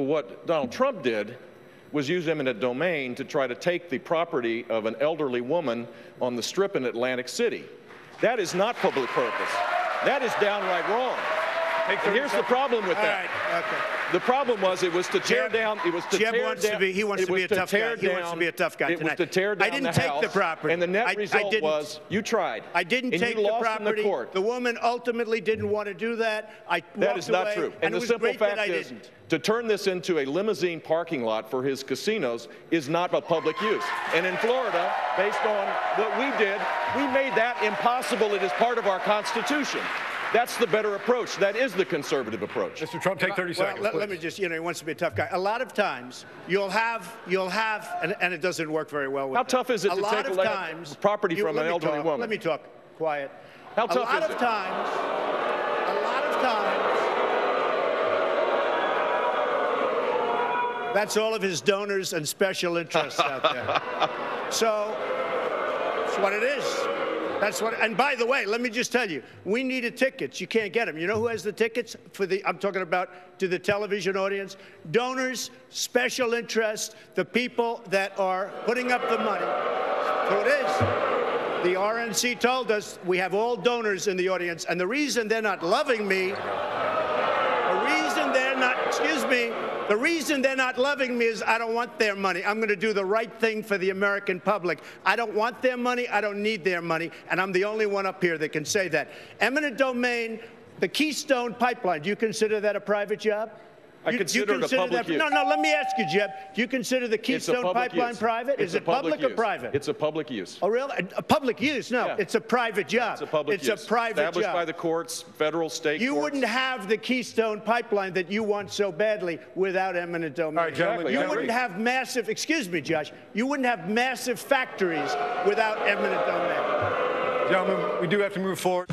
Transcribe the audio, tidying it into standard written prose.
what Donald Trump did was use eminent domain to try to take the property of an elderly woman on the Strip in Atlantic City. That is not public purpose. That is downright wrong. And here's the problem with that. All right, okay. The problem was it was to tear down. It was to Jeb tear wants down. to be. He wants to be a tough guy. He wants to be a tough guy It was tonight. to tear down I didn't the take house, the property. and the net result was you tried. I didn't and take you the lost property. in the court. The woman ultimately didn't want to do that. That is not true. And the it was simple great that fact I is, didn't. to turn this into a limousine parking lot for his casinos is not a public use. And in Florida, based on what we did, we made that impossible. It is part of our Constitution. That's the better approach. That is the conservative approach. Mr. Trump, take 30 seconds. Let me just, he wants to be a tough guy. A lot of times, you'll have, and it doesesn't work very well with How tough is it to take property from an elderly woman? Let me talk. Quiet. How tough is it? A lot of times, that's all of his donors and special interests out there. So, that's what it is. That's what, and by the way, let me just tell you, we needed tickets. You can't get them. You know who has the tickets for the, I'm talking about to the television audience? Donors, special interests, the people that are putting up the money. So it is. The RNC told us we have all donors in the audience, and the reason they're not loving me, the reason they're not loving me is I don't want their money. I'm going to do the right thing for the American public. I don't want their money. I don't need their money. And I'm the only one up here that can say that. Eminent domain, the Keystone Pipeline, do you consider that a private job? I consider it a public use. No, let me ask you, Jeb. Do you consider the Keystone Pipeline private? Is it public or private? It's a public use. Oh, really? A public use? No, it's a private job. It's a public use. It's a private job. Established by the courts, federal, state You courts. wouldn't have the Keystone Pipeline that you want so badly without eminent domain. All right, gentlemen, you wouldn't have massive, excuse me, Josh, you wouldn't have massive factories without eminent domain. Gentlemen, we do have to move forward.